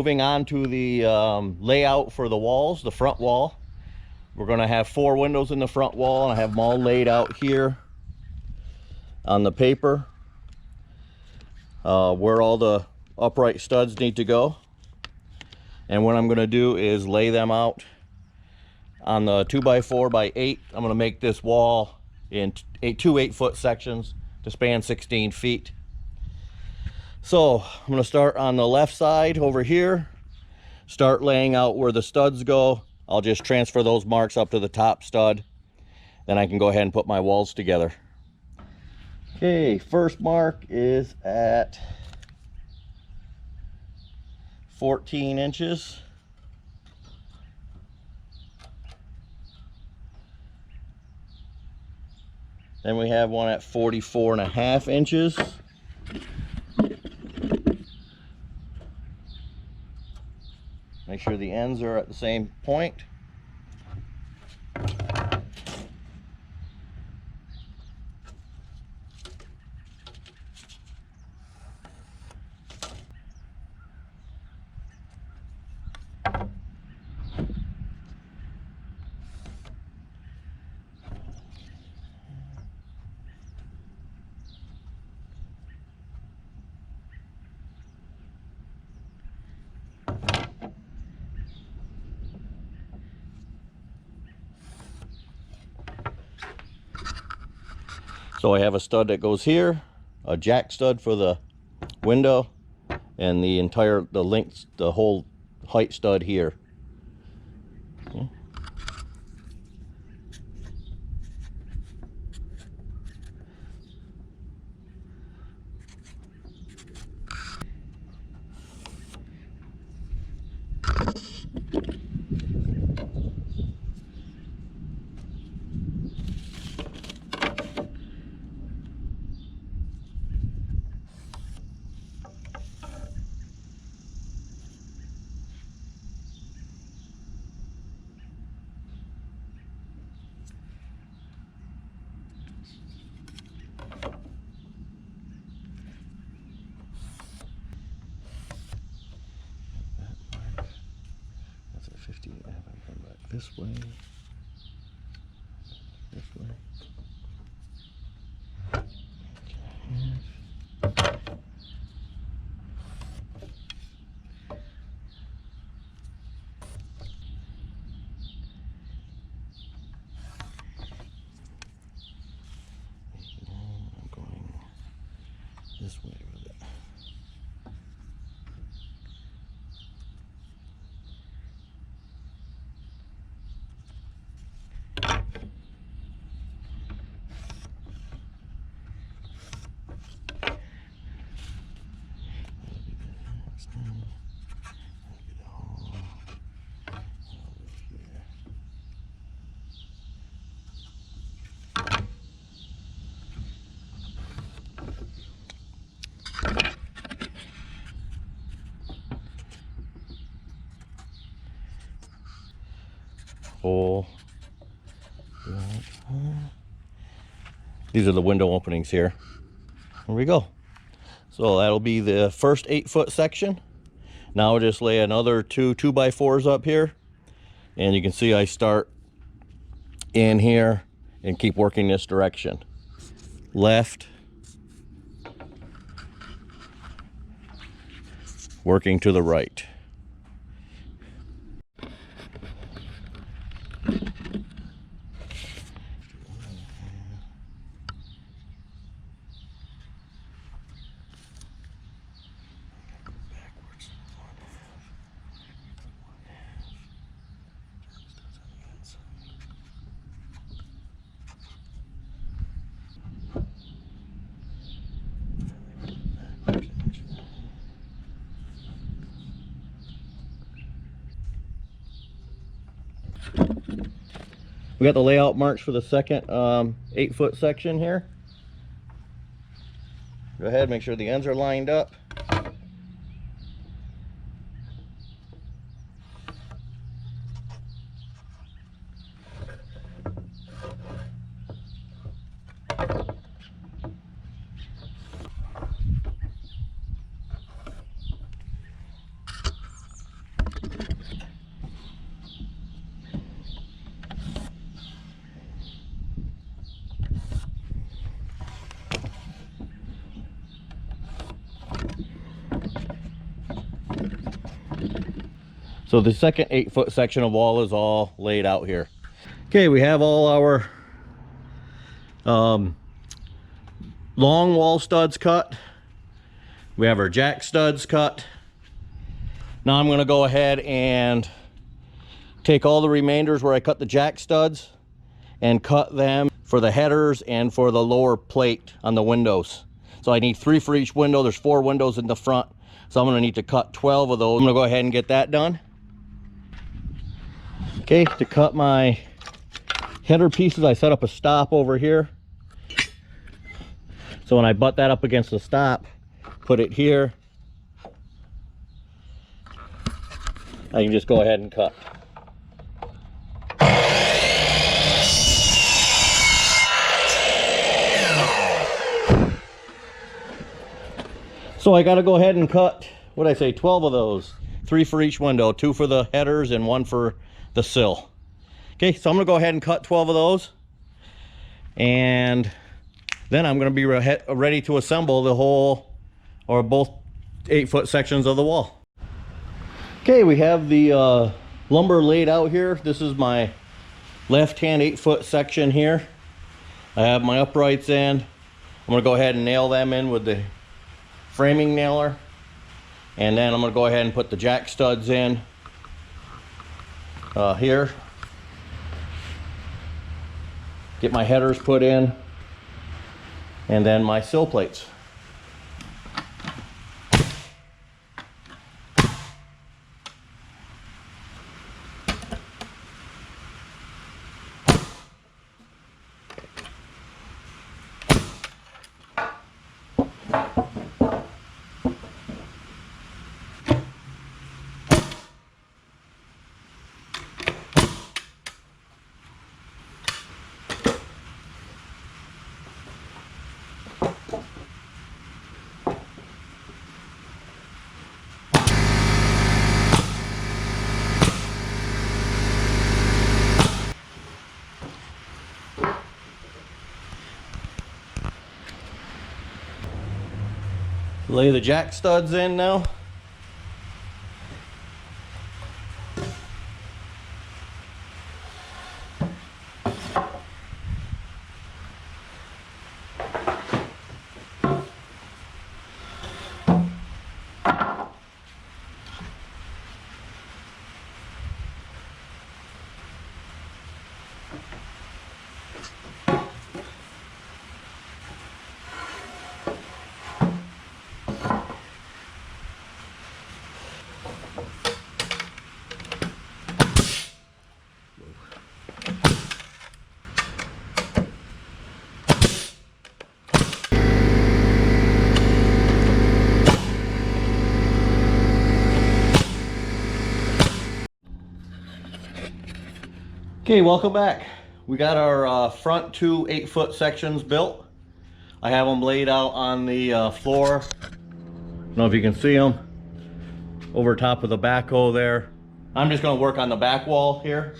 moving on to the layout for the walls, the front wall. We're going to have 4 windows in the front wall, and I have them all laid out here on the paper where all the upright studs need to go. And what I'm going to do is lay them out on the 2x4x8. I'm going to make this wall in 2 8-foot sections to span 16 feet. So I'm going to start on the left side over here, start laying out where the studs go. I'll just transfer those marks up to the top stud. Then I can go ahead and put my walls together. Okay, first mark is at 14 inches. Then we have one at 44.5 inches. Make sure the ends are at the same point. So I have a stud that goes here, a jack stud for the window, and the whole height stud here. Okay. That's at 50. I have to come back this way. This way. I'm going this way with it. Hole. These are the window openings here. There we go. So that'll be the first 8-foot section. Now I'll just lay another 2 2x4s up here, and you can see I start in here and keep working this direction. Left, working to the right. We got the layout marks for the second 8-foot section here. Go ahead, make sure the ends are lined up. So the second 8-foot section of wall is all laid out here. Okay, we have all our long wall studs cut. We have our jack studs cut. Now I'm going to go ahead and take all the remainders where I cut the jack studs and cut them for the headers and for the lower plate on the windows. So I need 3 for each window. There's 4 windows in the front, so I'm going to need to cut 12 of those. I'm going to go ahead and get that done. Okay, to cut my header pieces, I set up a stop over here. So when I butt that up against the stop, put it here, I can just go ahead and cut. So I got to go ahead and cut, what did I say, 12 of those. 3 for each window, 2 for the headers and 1 for the sill. Okay, so I'm going to go ahead and cut 12 of those. And then I'm going to be ready to assemble the whole, or both 8-foot sections of the wall. Okay, we have the lumber laid out here. This is my left-hand 8-foot section here. I have my uprights in. I'm going to go ahead and nail them in with the framing nailer, and then I'm going to go ahead and put the jack studs in here, get my headers put in, and then my sill plates. Lay the jack studs in now. Okay, welcome back. We got our front 2 8-foot sections built. I have them laid out on the floor. I don't know if you can see them over top of the backhoe there. I'm just going to work on the back wall here.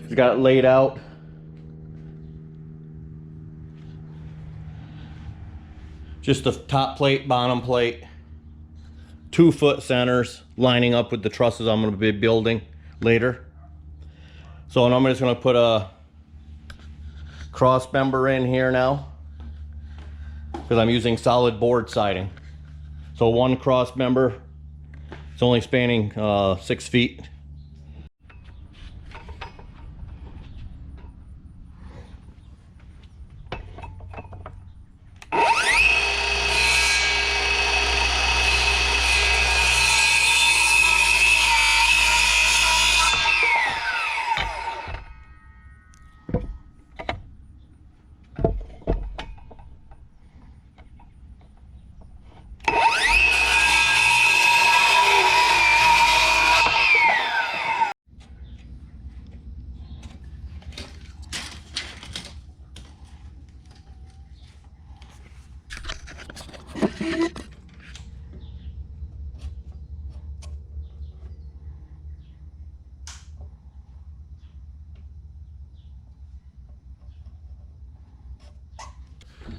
We've got it laid out. Just the top plate, bottom plate, 2-foot centers lining up with the trusses I'm going to be building later. So I'm just going to put a cross member in here now because I'm using solid board siding. So 1 cross member, it's only spanning 6 feet.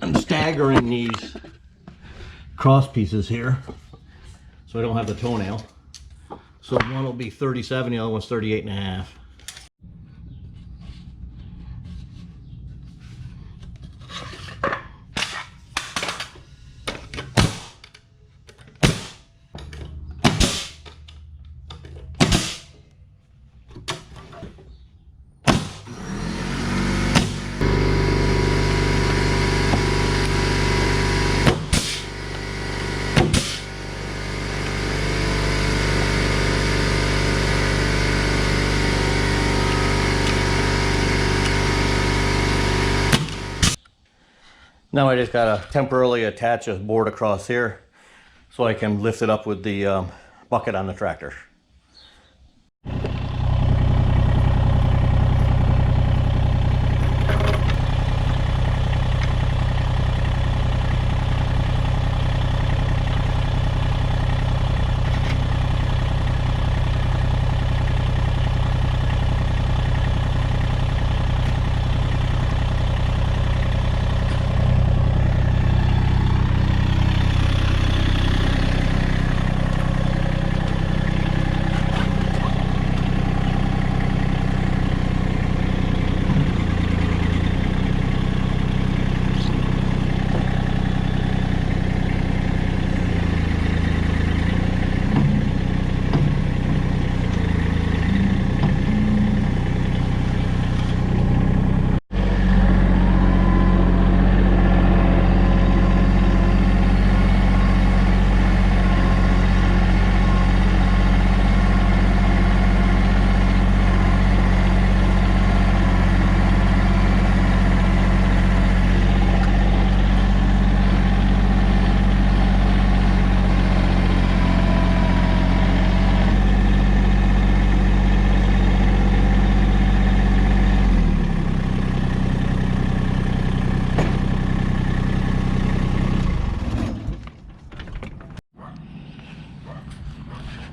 I'm staggering these cross pieces here so I don't have the toenail. So one will be 37, the other one's 38 and a half. Now I just gotta temporarily attach a board across here so I can lift it up with the bucket on the tractor.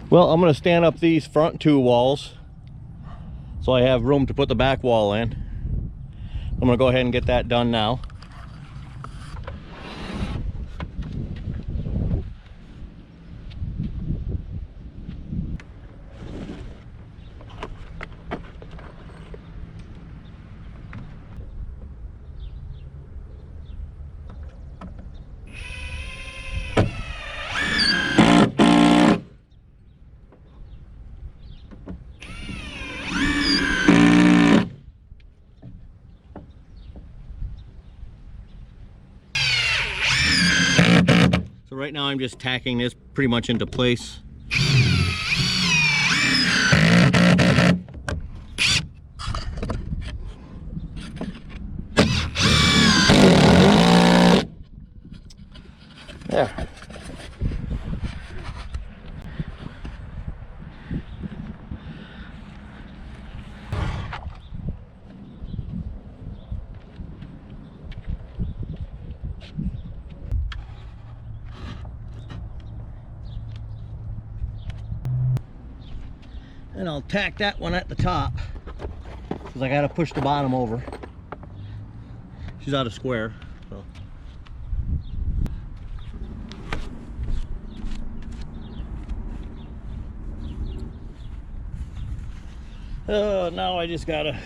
Well, I'm going to stand up these front two walls so I have room to put the back wall in. I'm going to go ahead and get that done now. So right now I'm just tacking this pretty much into place. There. And I'll tack that one at the top because I got to push the bottom over. She's out of square. So. Now I just gotta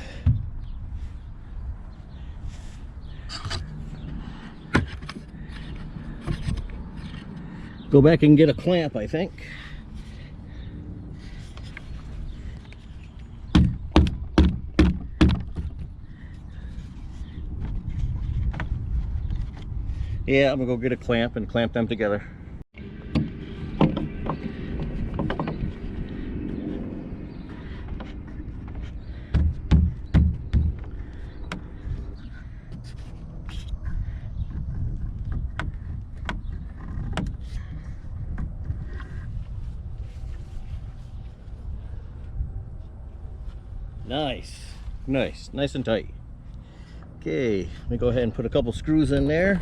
go back and get a clamp, I think. Yeah, I'm gonna go get a clamp and clamp them together. Nice and tight. Okay, let me go ahead and put a couple screws in there.